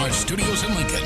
our studios in Lincoln.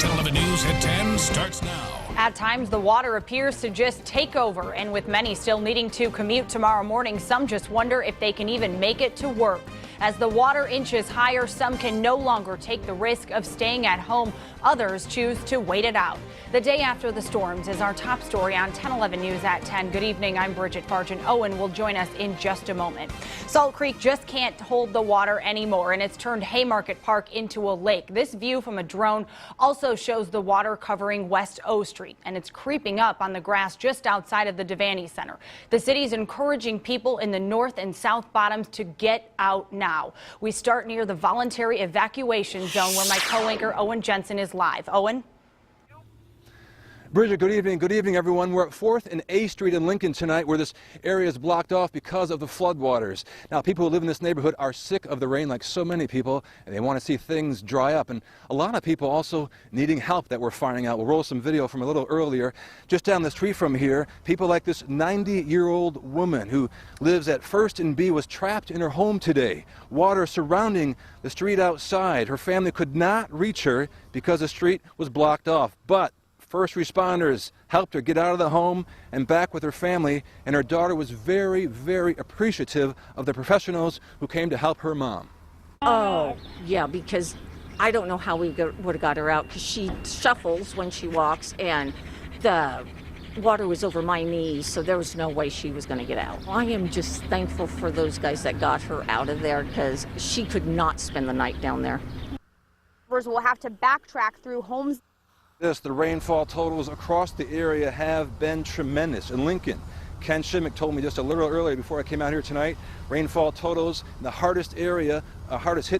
1011 News at 10 starts now. At times, the water appears to just take over, and with many still needing to commute tomorrow morning, some just wonder if they can even make it to work. As the water inches higher, some can no longer take the risk of staying at home. Others choose to wait it out. The day after the storms is our top story on 1011 News at 10. Good evening. I'm Bridget Fargent. Owen will join us in just a moment. Salt Creek just can't hold the water anymore, and it's turned Haymarket Park into a lake. This view from a drone also shows the water covering West O Street, and it's creeping up on the grass just outside of the Devaney Center. The city is encouraging people in the north and south bottoms to get out now. We start near the voluntary evacuation zone where my co-anchor Owen Jensen is live. Owen? Bridget, good evening. Good evening, everyone. We're at 4th and A Street in Lincoln tonight, where this area is blocked off because of the floodwaters. Now, people who live in this neighborhood are sick of the rain, like so many people, and they want to see things dry up. And a lot of people also needing help that we're finding out. We'll roll some video from a little earlier. Just down the street from here, people like this 90-year-old woman who lives at 1st and B was trapped in her home today. Water surrounding the street outside. Her family could not reach her because the street was blocked off. But first responders helped her get out of the home and back with her family, and her daughter was very, very appreciative of the professionals who came to help her mom. Oh, yeah, because I don't know how we would have got her out, because she shuffles when she walks, and the water was over my knees, so there was no way she was going to get out. I am just thankful for those guys that got her out of there, because she could not spend the night down there. Will have to backtrack through homes. The rainfall totals across the area have been tremendous. In Lincoln, Ken Shimmick told me just a little earlier before I came out here tonight, rainfall totals in the hardest hit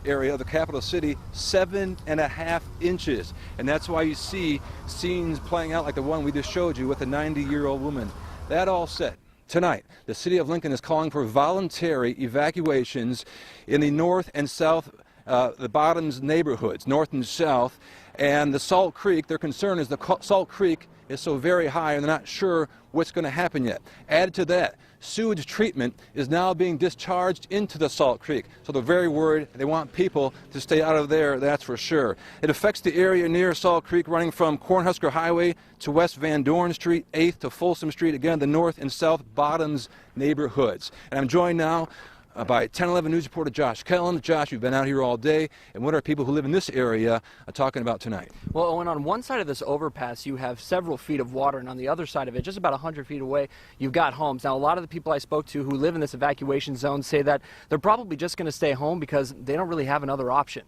area of the capital city, 7.5 inches. And that's why you see scenes playing out like the one we just showed you with a 90-year-old woman. That all said, tonight, the city of Lincoln is calling for voluntary evacuations in the north and south, the bottoms neighborhoods, north and south. And the Salt Creek, their concern is the Salt Creek is so very high and they're not sure what's going to happen yet. Added to that, sewage treatment is now being discharged into the Salt Creek. So they're very worried. They want people to stay out of there, that's for sure. It affects the area near Salt Creek running from Cornhusker Highway to West Van Dorn Street, 8th to Folsom Street, again, the north and south bottoms neighborhoods. And I'm joined now by 1011 News reporter Josh Kellen. Josh, you've been out here all day, and what are people who live in this area talking about tonight? Well, Owen, on one side of this overpass, you have several feet of water, and on the other side of it, just about 100 feet away, you've got homes. Now, a lot of the people I spoke to who live in this evacuation zone say that they're probably just going to stay home because they don't really have another option.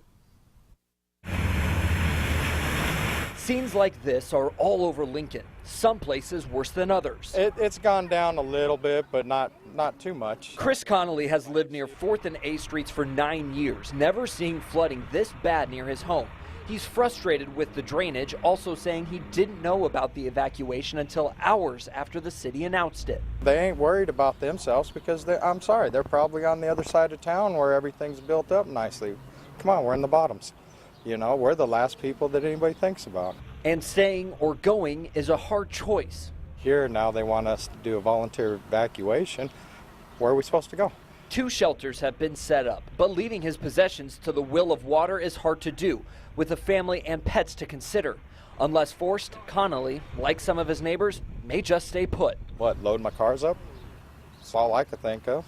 Scenes like this are all over Lincoln, some places worse than others. It's gone down a little bit, but not too much. Chris Connolly has lived near 4th and A Streets for 9 years, never seeing flooding this bad near his home. He's frustrated with the drainage, also saying he didn't know about the evacuation until hours after the city announced it. They ain't worried about themselves because they're probably on the other side of town where everything's built up nicely. Come on, we're in the bottoms. You know, we're the last people that anybody thinks about. And staying or going is a hard choice. Here now they want us to do a voluntary evacuation. Where are we supposed to go? 2 shelters have been set up, but leaving his possessions to the will of water is hard to do, with a family and pets to consider. Unless forced, Connolly, like some of his neighbors, may just stay put. What, load my cars up? That's all I could think of.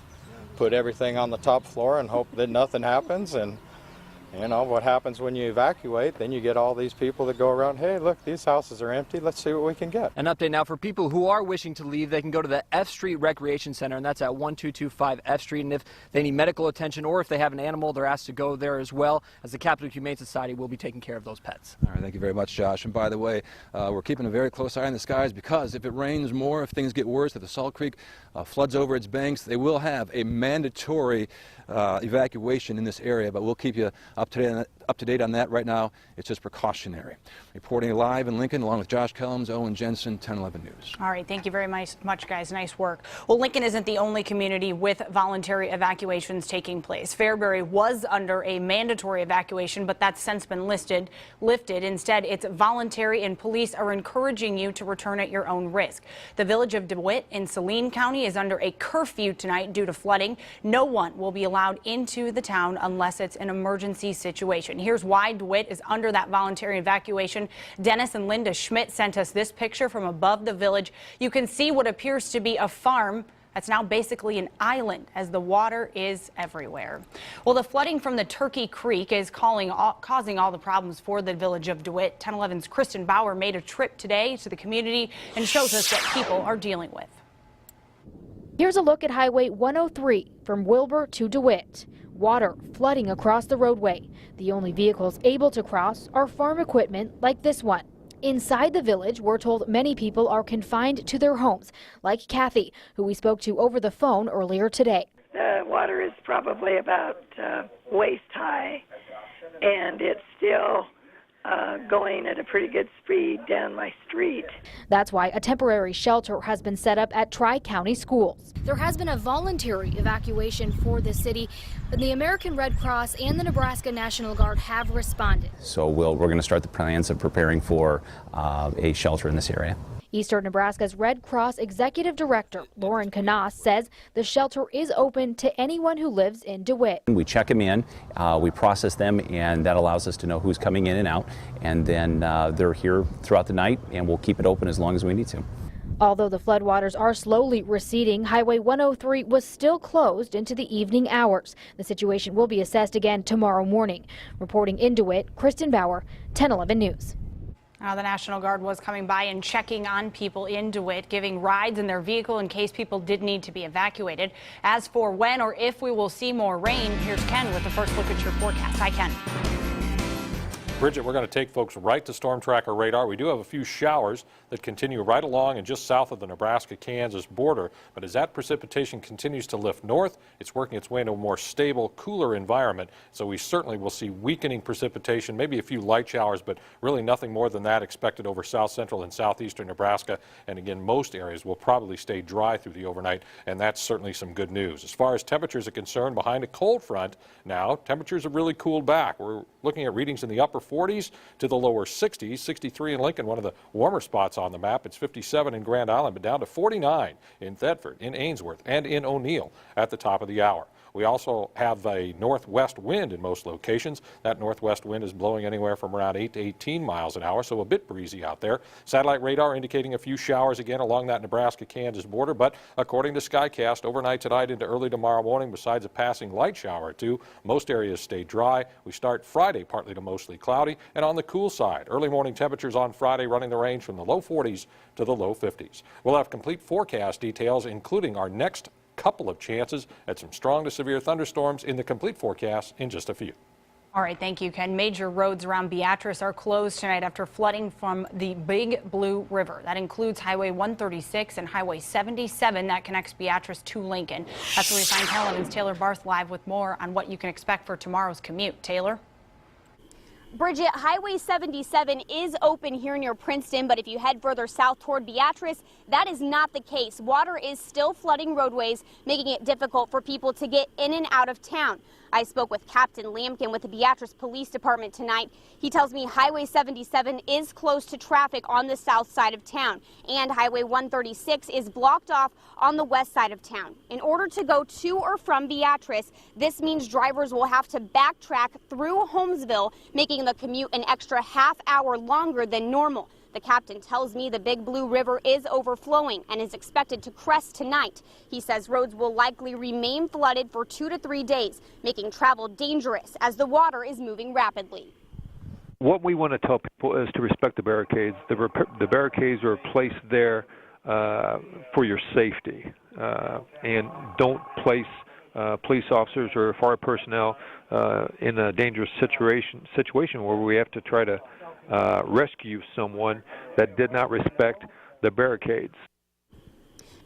Put everything on the top floor and hope that nothing happens. And you know what happens when you evacuate, then you get all these people that go around, hey, look, these houses are empty, let's see what we can get. An update now for people who are wishing to leave. They can go to the F Street Recreation Center, and that's at 1225 F Street. And if they need medical attention or if they have an animal, they're asked to go there as well, as the Capital Humane Society will be taking care of those pets. All right, thank you very much, Josh. And by the way, we're keeping a very close eye on the skies because if it rains more, if things get worse, if the Salt Creek floods over its banks, they will have a mandatory evacuation in this area, but we'll keep you up to date on that. Right now, it's just precautionary. Reporting live in Lincoln, along with Josh Kellums, Owen Jensen, 1011 News. All right, thank you very much, guys. Nice work. Well, Lincoln isn't the only community with voluntary evacuations taking place. Fairbury was under a mandatory evacuation, but that's since been lifted. Instead, it's voluntary, and police are encouraging you to return at your own risk. The village of DeWitt in Saline County is under a curfew tonight due to flooding. No one will be allowed allowed into the town unless it's an emergency situation. Here's why DeWitt is under that voluntary evacuation. Dennis and Linda Schmidt sent us this picture from above the village. You can see what appears to be a farm that's now basically an island as the water is everywhere. Well, the flooding from the Turkey Creek is causing all the problems for the village of DeWitt. 1011's Kristen Bauer made a trip today to the community and shows us what people are dealing with. Here's a look at Highway 103 from Wilbur to DeWitt. Water flooding across the roadway. The only vehicles able to cross are farm equipment like this one. Inside the village, we're told many people are confined to their homes, like Kathy, who we spoke to over the phone earlier today. The water is probably about waist high, and it's still going at a pretty good speed down my street. That's why a temporary shelter has been set up at Tri-County schools. There has been a voluntary evacuation for the city, but the American Red Cross and the Nebraska National Guard have responded. So we're going to start the plans of preparing for a shelter in this area. Eastern Nebraska's Red Cross Executive Director Lauren Canas says the shelter is open to anyone who lives in DeWitt. We check them in, we process them, and that allows us to know who's coming in and out. And then they're here throughout the night, and we'll keep it open as long as we need to. Although the floodwaters are slowly receding, Highway 103 was still closed into the evening hours. The situation will be assessed again tomorrow morning. Reporting in DeWitt, Kristen Bauer, 1011 News. Now, the National Guard was coming by and checking on people in DeWitt, giving rides in their vehicle in case people did need to be evacuated. As for when or if we will see more rain, here's Ken with the first look at your forecast. Hi, Ken. Bridget, we're going to take folks right to Storm Tracker radar. We do have a few showers that continue right along and just south of the Nebraska-Kansas border. But as that precipitation continues to lift north, it's working its way into a more stable, cooler environment. So we certainly will see weakening precipitation, maybe a few light showers, but really nothing more than that expected over south central and southeastern Nebraska. And again, most areas will probably stay dry through the overnight, and that's certainly some good news. As far as temperatures are concerned, behind a cold front now, temperatures have really cooled back. We're looking at readings in the upper 40s to the lower 60s. 63 in Lincoln, one of the warmer spots on the map. It's 57 in Grand Island, but down to 49 in Thedford, in Ainsworth, and in O'Neill at the top of the hour. We also have a northwest wind in most locations. That northwest wind is blowing anywhere from around 8 to 18 miles an hour, so a bit breezy out there. Satellite radar indicating a few showers again along that Nebraska-Kansas border, but according to Skycast, overnight tonight into early tomorrow morning, besides a passing light shower or two, most areas stay dry. We start Friday partly to mostly cloudy, and on the cool side, early morning temperatures on Friday running the range from the low 40s to the low 50s. We'll have complete forecast details, including our next couple of chances at some strong to severe thunderstorms in the complete forecast in just a few. All right, thank you, Ken. Major roads around Beatrice are closed tonight after flooding from the Big Blue River. That includes Highway 136 and Highway 77 that connects Beatrice to Lincoln. That's where we find 1011's Taylor Barth live with more on what you can expect for tomorrow's commute. Taylor? Bridget, Highway 77 is open here near Princeton, but if you head further south toward Beatrice, that is not the case. Water is still flooding roadways, making it difficult for people to get in and out of town. I spoke with Captain Lampkin with the Beatrice Police Department tonight. He tells me Highway 77 is closed to traffic on the south side of town, and Highway 136 is blocked off on the west side of town. In order to go to or from Beatrice, this means drivers will have to backtrack through Holmesville, making the commute an extra half hour longer than normal. The captain tells me the Big Blue River is overflowing and is expected to crest tonight. He says roads will likely remain flooded for 2 to 3 days, making travel dangerous as the water is moving rapidly. What we want to tell people is to respect the barricades. The barricades are placed there for your safety, and don't place police officers or fire personnel in a dangerous situation where we have to try to rescue someone that did not respect the barricades.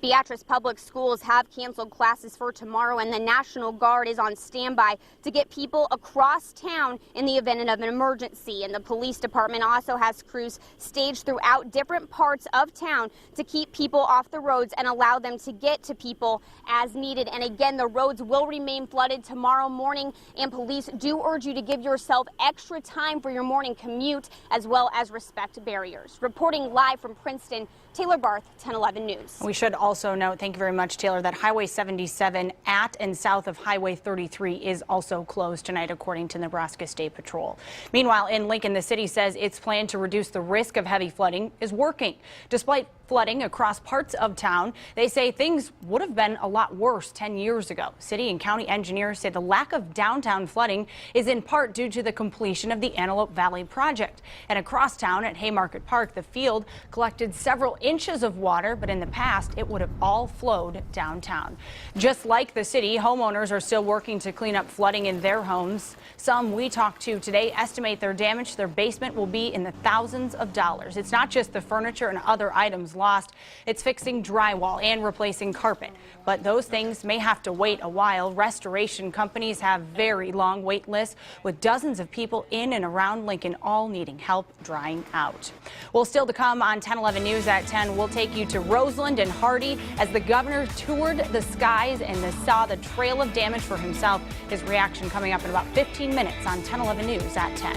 Beatrice Public Schools have canceled classes for tomorrow, and the National Guard is on standby to get people across town in the event of an emergency. And the police department also has crews staged throughout different parts of town to keep people off the roads and allow them to get to people as needed. And again, the roads will remain flooded tomorrow morning, and police do urge you to give yourself extra time for your morning commute as well as respect barriers. Reporting live from Princeton, Taylor Barth, 1011 News. We should also also note, thank you very much, Taylor, that Highway 77 at and south of Highway 33 is also closed tonight, according to Nebraska State Patrol. Meanwhile, in Lincoln, the city says its plan to reduce the risk of heavy flooding is working. Despite flooding across parts of town, they say things would have been a lot worse 10 years ago. City and county engineers say the lack of downtown flooding is in part due to the completion of the Antelope Valley project. And across town at Haymarket Park, the field collected several inches of water, but in the past it would have all flowed downtown. Just like the city, homeowners are still working to clean up flooding in their homes. Some we talked to today estimate their damage to their basement will be in the thousands of dollars. It's not just the furniture and other items lost. It's fixing drywall and replacing carpet. But those things may have to wait a while. Restoration companies have very long wait lists, with dozens of people in and around Lincoln all needing help drying out. Well, still to come on 10/11 News at 10, we'll take you to Roseland and Hardy as the governor toured the skies and saw the trail of damage for himself. His reaction coming up in about 15 minutes on 10/11 News at 10.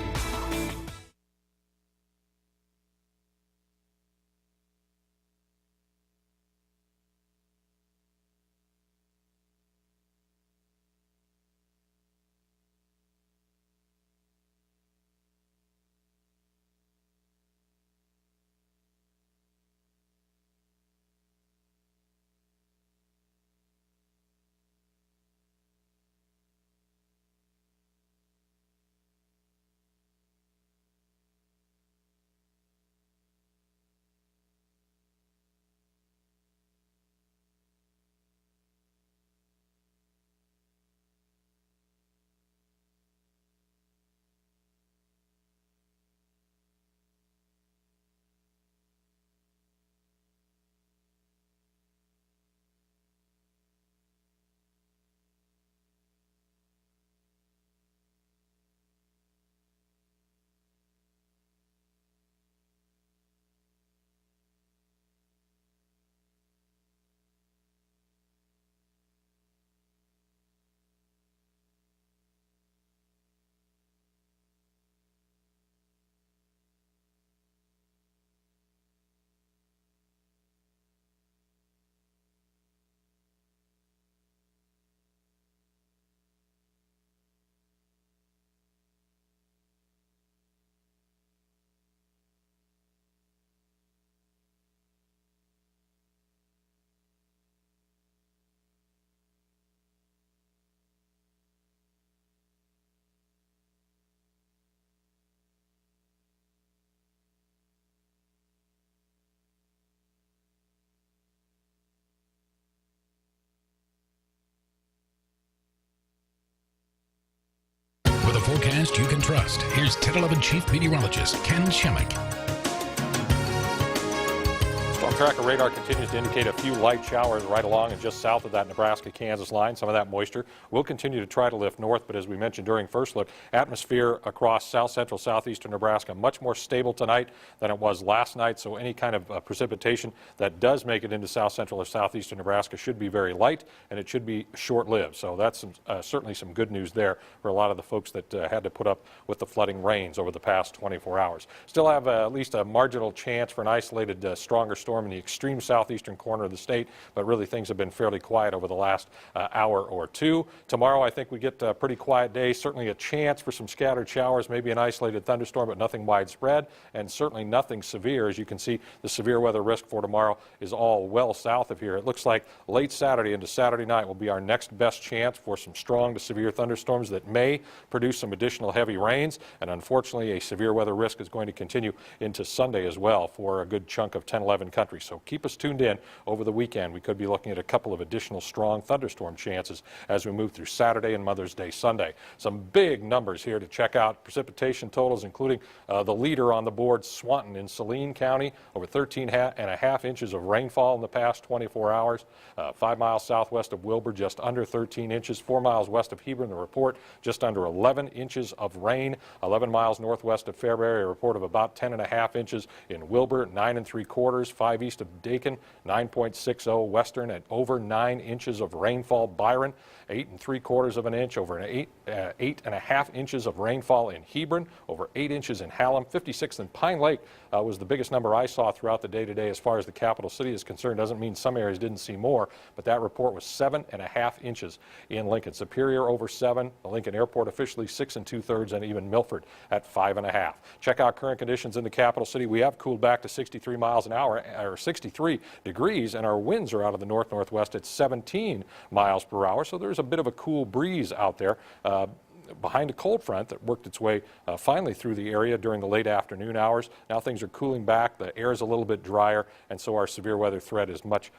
With a forecast you can trust, here's 10/11 Chief Meteorologist Ken Shemick. Storm tracker radar continues to indicate a few light showers right along and just south of that Nebraska-Kansas line. Some of that moisture will continue to try to lift north, but as we mentioned during first look, atmosphere across south central, southeastern Nebraska much more stable tonight than it was last night, so any kind of precipitation that does make it into south central or southeastern Nebraska should be very light, and it should be short-lived. So that's certainly some good news there for a lot of the folks that had to put up with the flooding rains over the past 24 hours. Still have at least a marginal chance for an isolated stronger storm in the extreme southeastern corner of the state, but really things have been fairly quiet over the last hour or two. Tomorrow I think we get a pretty quiet day, certainly a chance for some scattered showers, maybe an isolated thunderstorm, but nothing widespread, and certainly nothing severe. As you can see, the severe weather risk for tomorrow is all well south of here. It looks like late Saturday into Saturday night will be our next best chance for some strong to severe thunderstorms that may produce some additional heavy rains, and unfortunately a severe weather risk is going to continue into Sunday as well for a good chunk of 10/11 country. So keep us tuned in over the weekend. We could be looking at a couple of additional strong thunderstorm chances as we move through Saturday and Mother's Day Sunday. Some big numbers here to check out. Precipitation totals, including the leader on the board, Swanton in Saline County, over 13.5 inches of rainfall in the past 24 hours. 5 miles southwest of Wilbur, just under 13 inches. 4 miles west of Hebron, the report, just under 11 inches of rain. 11 miles northwest of Fairbury, a report of about 10.5 inches in Wilbur. 9 3/4, 5 5 east of Dakin, 9.60. Western at over 9 inches of rainfall. Byron, 8 3/4 of an inch. Over 8.5 inches of rainfall in Hebron. Over 8 inches in Hallam. 56th in Pine Lake was the biggest number I saw throughout the day today as far as the capital city is concerned. Doesn't mean some areas didn't see more, but that report was 7.5 inches in Lincoln. Superior over 7. The Lincoln Airport officially 6 2/3, and even Milford at 5.5. Check out current conditions in the capital city. We have cooled back to 63 miles an hour, or 63 degrees, and our winds are out of the north-northwest at 17 miles per hour. So there's a bit of a cool breeze out there. Behind a cold front that worked its way finally through the area during the late afternoon hours. Now things are cooling back. The air is a little bit drier, and so our severe weather threat is much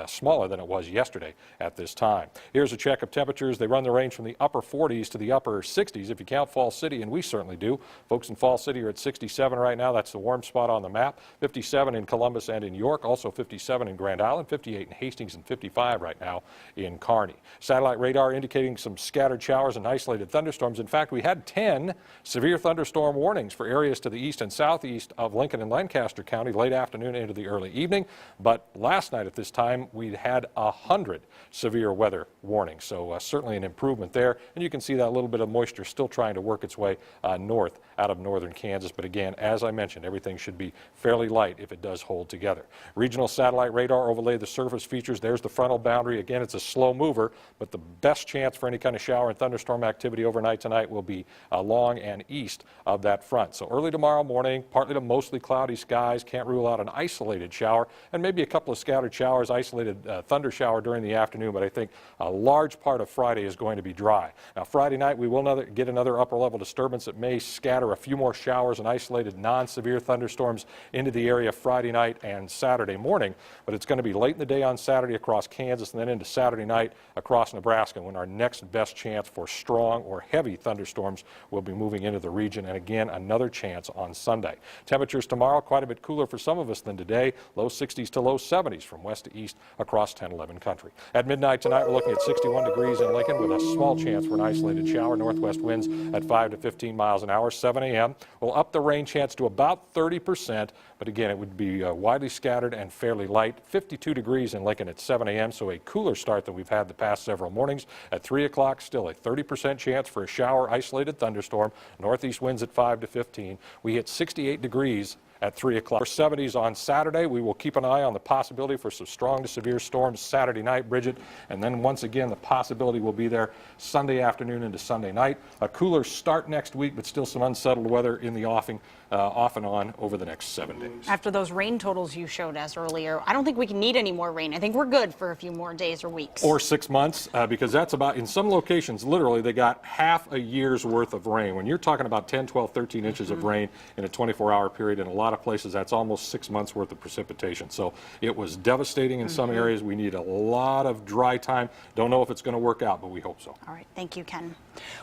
smaller than it was yesterday at this time. Here's a check of temperatures. They run the range from the upper 40s to the upper 60s if you count Falls City, and we certainly do. Folks in Falls City are at 67 right now. That's the warm spot on the map. 57 in Columbus and in York. Also 57 in Grand Island. 58 in Hastings, and 55 right now in Kearney. Satellite radar indicating some scattered showers and isolated thunderstorms. In fact, we had 10 severe thunderstorm warnings for areas to the east and southeast of Lincoln and Lancaster County late afternoon into the early evening. But last night at this time, we'd had 100 severe weather warnings. So certainly an improvement there. And you can see that little bit of moisture still trying to work its way north out of northern Kansas. But again, as I mentioned, everything should be fairly light if it does hold together. Regional satellite radar overlay the surface features. There's the frontal boundary. Again, it's a slow mover, but the best chance for any kind of shower and thunderstorm activity overnight tonight will be along and east of that front. So early tomorrow morning, partly to mostly cloudy skies. Can't rule out an isolated shower and maybe a couple of scattered showers, isolated thunder shower during the afternoon, but I think a large part of Friday is going to be dry. Now Friday night we will get another upper level disturbance that may scatter a few more showers and isolated non-severe thunderstorms into the area Friday night and Saturday morning, but it's going to be late in the day on Saturday across Kansas and then into Saturday night across Nebraska when our next best chance for strong or heavy thunderstorms will be moving into the region, and again another chance on Sunday. Temperatures tomorrow quite a bit cooler for some of us than today, low 60s to low 70s from west to east across 10-11 country. At midnight tonight we're looking at 61 degrees in Lincoln with a small chance for an isolated shower. Northwest winds at 5 to 15 miles an hour. 7 a.m. we'll up the rain chance to about 30%, but again it would be widely scattered and fairly light. 52 degrees in Lincoln at 7 a.m. so a cooler start than we've had the past several mornings. At 3 o'clock still a 30% chance for a shower, isolated thunderstorm. Northeast winds at 5 to 15. We hit 68 degrees at 3 o'clock. 70s on Saturday. We will keep an eye on the possibility for some strong to severe storms Saturday night, Bridget, and then once again the possibility will be there Sunday afternoon into Sunday night. A cooler start next week, but still some unsettled weather in the offing off and on over the next 7 days. After those rain totals you showed us earlier, I don't think we can need any more rain. I think we're good for a few more days or weeks. Or 6 months, because that's about, in some locations, literally they got half a year's worth of rain. When you're talking about 10, 12, 13 inches of rain in a 24-hour period, in a lot of places that's almost 6 months worth of precipitation. So it was devastating in some areas. We need a lot of dry time. Don't know if it's going to work out, but we hope so. All right, thank you, Ken.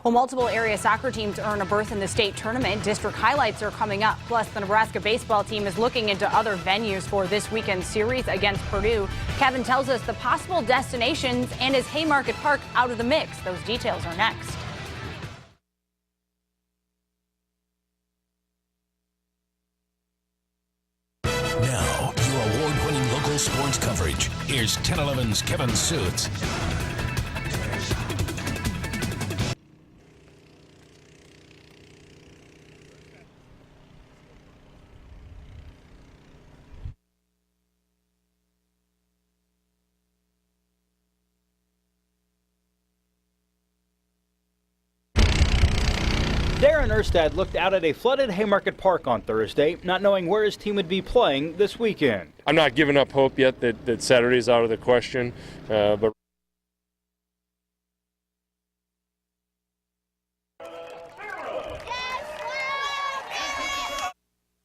Well, multiple area soccer teams earn a berth in the state tournament. District highlights are coming up. Plus, the Nebraska baseball team is looking into other venues for this weekend's series against Purdue. Kevin tells us the possible destinations and is Haymarket Park out of the mix? Those details are next. Now, your award-winning local sports coverage. Here's 10-11's Kevin Suits. Darren Erstad looked out at a flooded Haymarket Park on Thursday, not knowing where his team would be playing this weekend. I'm not giving up hope yet that Saturday's out of the question, but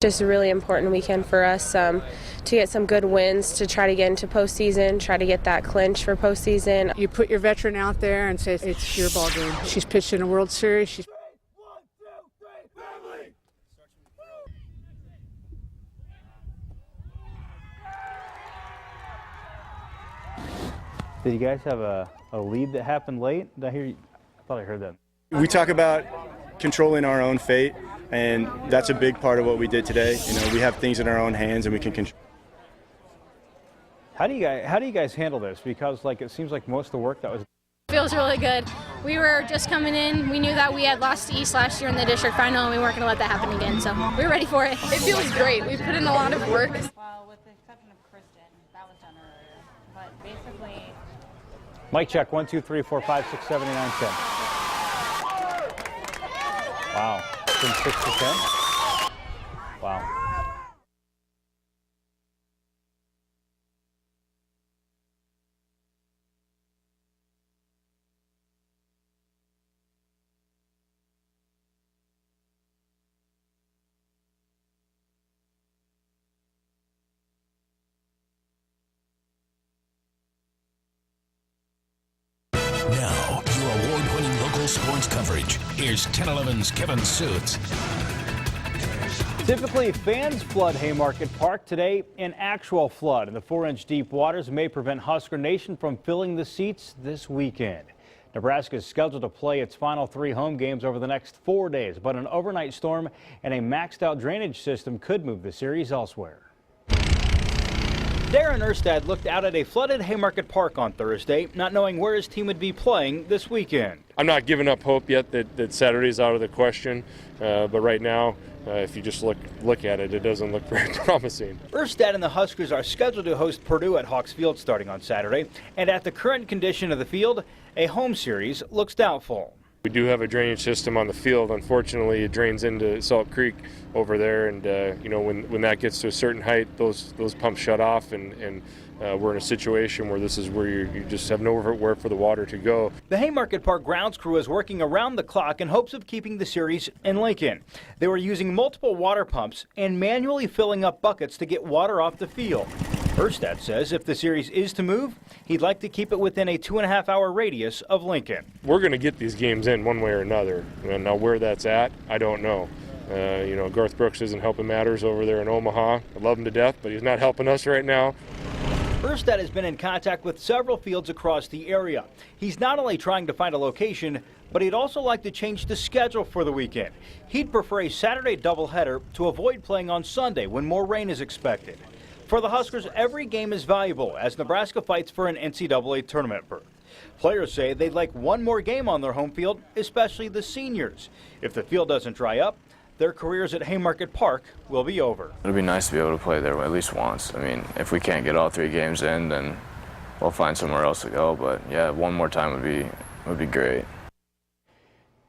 just a really important weekend for us to get some good wins, to try to get into postseason, try to get that clinch for postseason. You put your veteran out there and say it's your ball game. She's pitched in a World Series. Did you guys have a lead that happened late? Did I hear you? I thought I heard that. We talk about controlling our own fate. and that's a big part of what we did today. You know, we have things in our own hands, and we can control. How do you guys handle this? Because it seems like most of the work that was. Feels really good. We were just coming in. We knew that we had lost to East last year in the district final, and we weren't going to let that happen again. So we were ready for it. It feels great. We put in a lot of work. Well, with the exception of Kristen, that was done earlier. But basically. Mic check 1, 2, 3, 4, 5, 6, 7, 8, 9, 10. Wow. From 6 to 10. Wow. Now, your award-winning local sports coverage. Here's 1011's Kevin Suits. Typically, fans flood Haymarket Park. Today, an actual flood in the 4-inch deep waters may prevent Husker Nation from filling the seats this weekend. Nebraska is scheduled to play its final 3 home games over the next 4 days, but an overnight storm and a maxed-out drainage system could move the series elsewhere. Darren Erstad looked out at a flooded Haymarket Park on Thursday, not knowing where his team would be playing this weekend. I'm not giving up hope yet that Saturday's out of the question, but right now, if you just look at it, it doesn't look very promising. Erstad and the Huskers are scheduled to host Purdue at Hawks Field starting on Saturday, and at the current condition of the field, a home series looks doubtful. We do have a drainage system on the field. Unfortunately, it drains into Salt Creek over there, and you know, when that gets to a certain height, those pumps shut off, and we're in a situation where this is where you just have nowhere for the water to go. The Haymarket Park grounds crew is working around the clock in hopes of keeping the series in Lincoln. They were using multiple water pumps and manually filling up buckets to get water off the field. Erstad says if the series is to move, he'd like to keep it within a 2.5-hour radius of Lincoln. We're going to get these games in one way or another. And now where that's at, I don't know. You know, Garth Brooks isn't helping matters over there in Omaha. I love him to death, but he's not helping us right now. Erstad has been in contact with several fields across the area. He's not only trying to find a location, but he'd also like to change the schedule for the weekend. He'd prefer a Saturday doubleheader to avoid playing on Sunday when more rain is expected. For the Huskers, every game is valuable as Nebraska fights for an NCAA tournament berth. Players say they'd like one more game on their home field, especially the seniors. If the field doesn't dry up, their careers at Haymarket Park will be over. It'll be nice to be able to play there at least once. I mean, if we can't get all 3 games in, then we'll find somewhere else to go. But yeah, one more time would be great.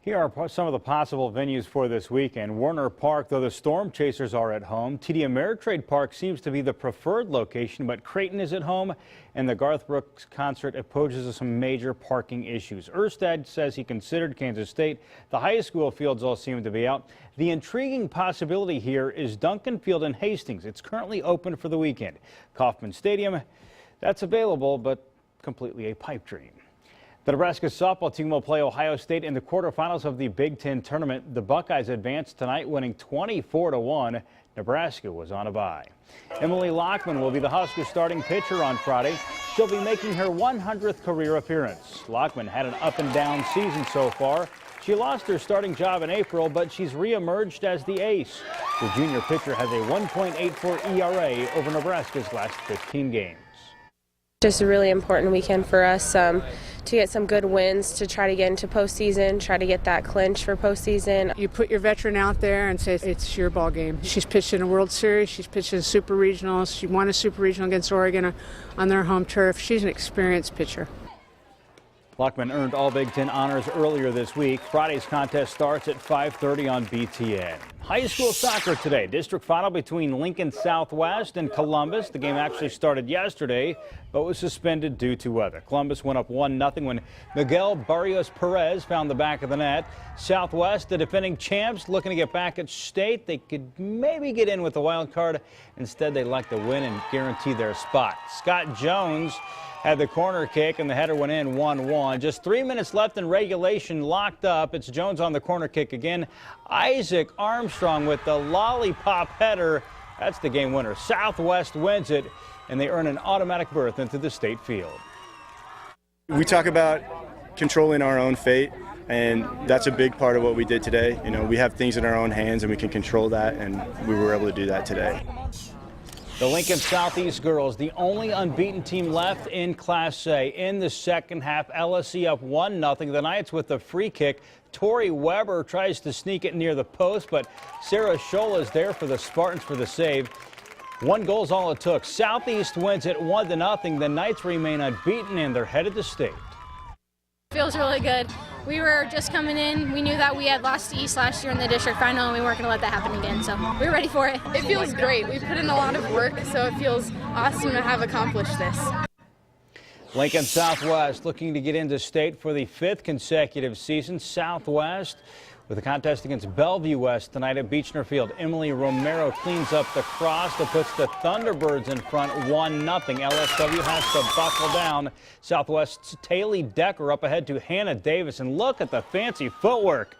Here are some of the possible venues for this weekend. Warner Park, though the Storm Chasers are at home. TD Ameritrade Park seems to be the preferred location, but Creighton is at home, and the Garth Brooks concert poses some major parking issues. Erstad says he considered Kansas State. The high school fields all seem to be out. The intriguing possibility here is Duncan Field in Hastings. It's currently open for the weekend. Kauffman Stadium, that's available, but completely a pipe dream. The Nebraska softball team will play Ohio State in the quarterfinals of the Big Ten tournament. The Buckeyes advanced tonight, winning 24-1. Nebraska was on a bye. Emily Lockman will be the Huskers starting pitcher on Friday. She'll be making her 100th career appearance. Lockman had an up-and-down season so far. She lost her starting job in April, but she's reemerged as the ace. The junior pitcher has a 1.84 ERA over Nebraska's last 15 games. Just a really important weekend for us to get some good wins to try to get into postseason, try to get that clinch for postseason. You put your veteran out there and say it's your ball game. She's pitched in a World Series, she's pitched in Super Regionals, she won a Super Regional against Oregon on their home turf. She's an experienced pitcher. Lockman earned all Big Ten honors earlier this week. Friday's contest starts at 5:30 on BTN. High school soccer today. District final between Lincoln Southwest and Columbus. The game actually started yesterday, but was suspended due to weather. Columbus went up 1-0 when Miguel Barrios Perez found the back of the net. Southwest, the defending champs, looking to get back at state. They could maybe get in with a wild card. Instead, they like to win and guarantee their spot. Scott Jones had the corner kick, and the header went in 1-1. Just 3 minutes left in regulation, locked up. It's Jones on the corner kick again. Isaac Armstrong with the lollipop header. That's the game winner. Southwest wins it, and they earn an automatic berth into the state field. We talk about controlling our own fate. And that's a big part of what we did today. You know, we have things in our own hands and we can control that, and we were able to do that today. The Lincoln Southeast girls, the only unbeaten team left in Class A. In the second half, LSC up 1-0. The Knights with the free kick. Tori Weber tries to sneak it near the post, but Sarah Scholl is there for the Spartans for the save. 1 goal is all it took. Southeast wins it 1-0. The Knights remain unbeaten and they're headed to state. Feels really good. We were just coming in. We knew that we had lost to East last year in the district final, and we weren't going to let that happen again, so we're ready for it. It feels great. We put in a lot of work, so it feels awesome to have accomplished this. Lincoln Southwest looking to get into state for the 5th consecutive season. Southwest with a contest against Bellevue West tonight at Beechner Field. Emily Romero cleans up the cross that puts the Thunderbirds in front 1-0. LSW has to buckle down. Southwest's Taylor Decker up ahead to Hannah Davis, and look at the fancy footwork.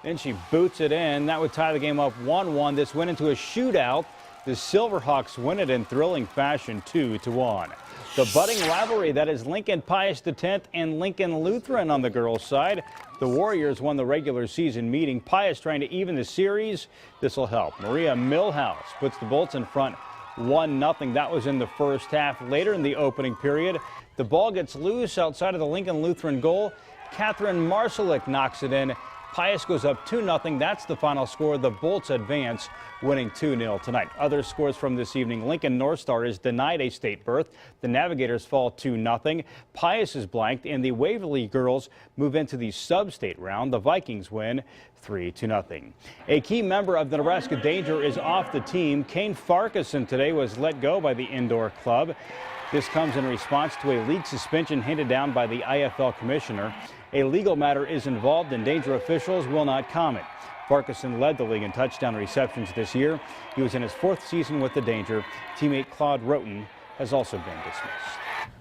Then she boots it in. That would tie the game up 1-1. This went into a shootout. The Silverhawks win it in thrilling fashion 2-1. The budding rivalry that is Lincoln Pius X and Lincoln Lutheran on the girls' side. The Warriors won the regular season meeting. Pius trying to even the series. This will help. Maria Millhouse puts the Bolts in front 1-0. That was in the first half. Later in the opening period, the ball gets loose outside of the Lincoln Lutheran goal. Catherine Marszalik knocks it in. Pius goes up 2-0. That's the final score. The Bolts advance, winning 2-0 tonight. Other scores from this evening: Lincoln North Star is denied a state berth. The Navigators fall 2-0. Pius is blanked, and the Waverly girls move into the sub-state round. The Vikings win 3-0. A key member of the Nebraska Danger is off the team. Kane Farquharson today was let go by the indoor club. This comes in response to a league suspension handed down by the IFL commissioner. A legal matter is involved, and Danger officials will not comment. Farquharson led the league in touchdown receptions this year. He was in his 4th season with the Danger. Teammate Claude Roten has also been dismissed.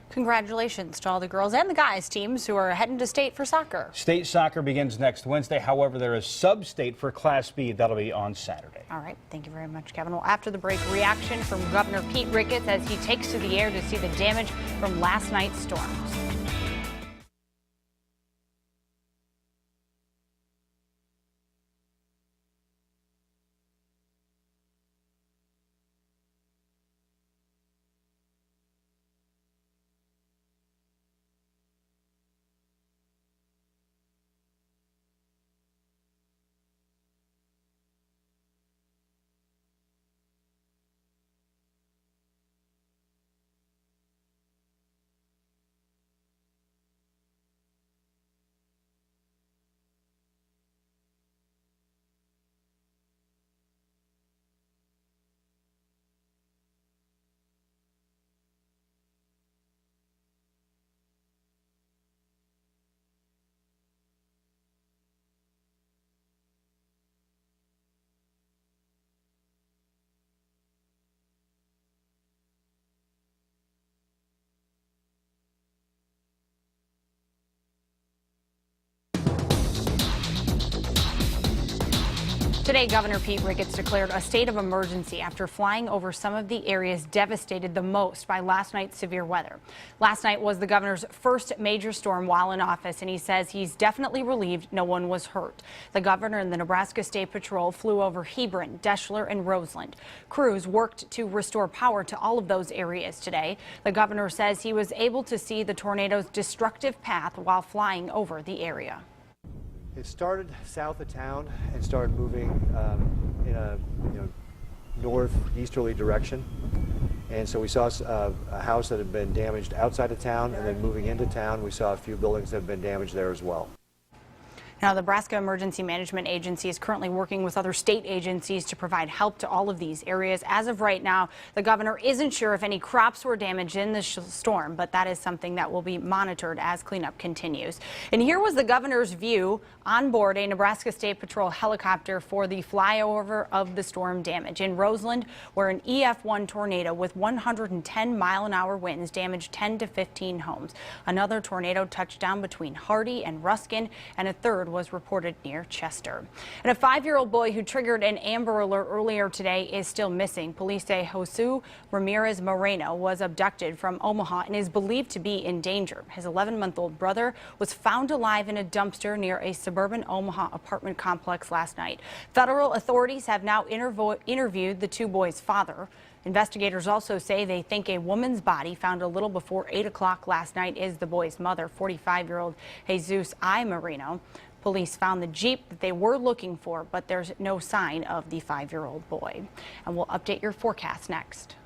Congratulations to all the girls and the guys teams who are heading to state for soccer. State soccer begins next Wednesday. However, there is sub-state for Class B. That'll be on Saturday. All right. Thank you very much, Kevin. Well, after the break, reaction from Governor Pete Ricketts as he takes to the air to see the damage from last night's storms. Today, Governor Pete Ricketts declared a state of emergency after flying over some of the areas devastated the most by last night's severe weather. Last night was the governor's first major storm while in office, and he says he's definitely relieved no one was hurt. The governor and the Nebraska State Patrol flew over Hebron, Deschler, and Roseland. Crews worked to restore power to all of those areas today. The governor says he was able to see the tornado's destructive path while flying over the area. It started south of town and started moving in a northeasterly direction, and so we saw a house that had been damaged outside of town, and then moving into town we saw a few buildings that have been damaged there as well. Now, the Nebraska Emergency Management Agency is currently working with other state agencies to provide help to all of these areas. As of right now, the governor isn't sure if any crops were damaged in the storm, but that is something that will be monitored as cleanup continues. And here was the governor's view on board a Nebraska State Patrol helicopter for the flyover of the storm damage. In Roseland, where an EF1 tornado with 110-mile-an-hour winds damaged 10 to 15 homes. Another tornado touched down between Hardy and Ruskin, and a third was reported near Chester. And a 5-year-old boy who triggered an Amber Alert earlier today is still missing. Police say Jose Ramirez Moreno was abducted from Omaha and is believed to be in danger. His 11-month-old brother was found alive in a dumpster near a suburban Omaha apartment complex last night. Federal authorities have now interviewed the two boys' father. Investigators also say they think a woman's body found a little before 8 o'clock last night is the boy's mother, 45-year-old Jesus I. Moreno. Police found the Jeep that they were looking for, but there's no sign of the 5-year-old boy. And we'll update your forecast next.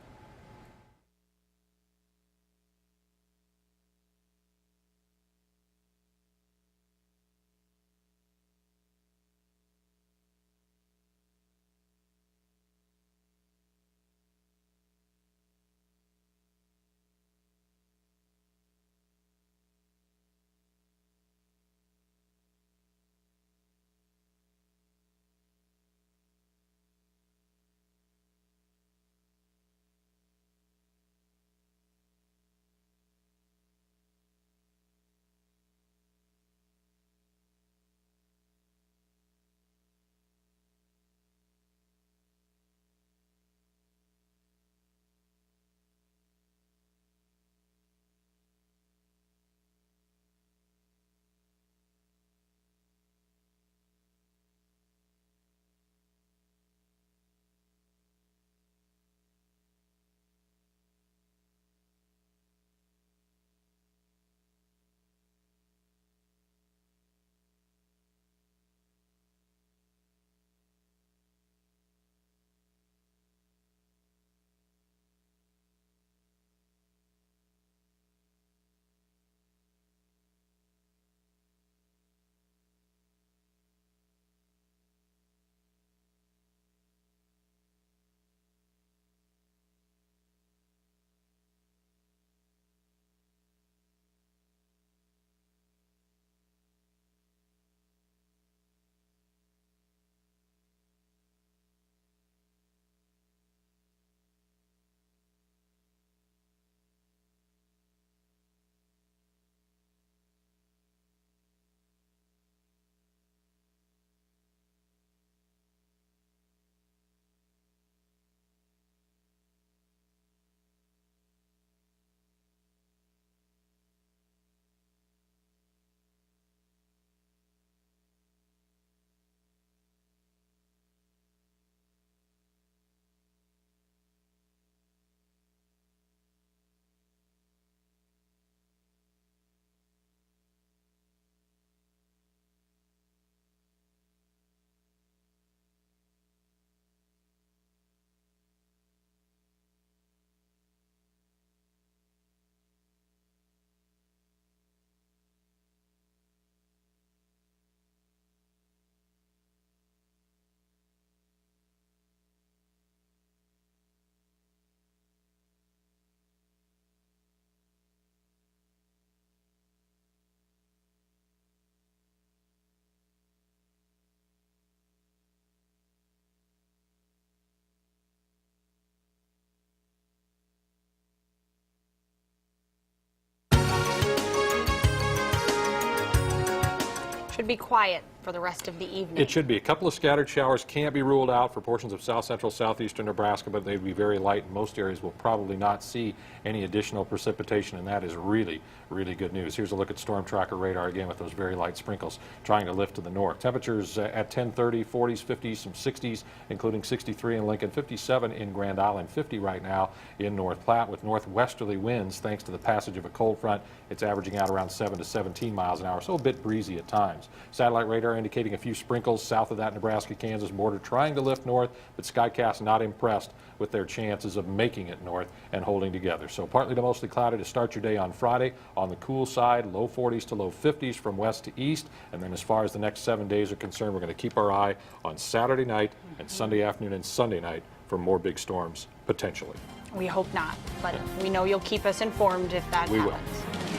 Should be quiet for the rest of the evening. It should be. A couple of scattered showers can't be ruled out for portions of south central, southeastern Nebraska, but they'd be very light. In most areas will probably not see any additional precipitation, and that is really, really good news. Here's a look at storm tracker radar again with those very light sprinkles trying to lift to the north. Temperatures at 10:30, 40s, 50s, some 60s, including 63 in Lincoln, 57 in Grand Island, 50 right now in North Platte with northwesterly winds thanks to the passage of a cold front. It's averaging out around 7 to 17 miles an hour, so a bit breezy at times. Satellite radar indicating a few sprinkles south of that Nebraska-Kansas border, trying to lift north, but Skycast not impressed with their chances of making it north and holding together. So partly to mostly cloudy to start your day on Friday. On the cool side, low 40s to low 50s from west to east. And then as far as the next 7 days are concerned, we're going to keep our eye on Saturday night and Sunday afternoon and Sunday night for more big storms, potentially. We hope not, but we know you'll keep us informed if that happens. We will.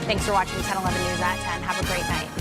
Thanks for watching 10/11 News at 10. Have a great night.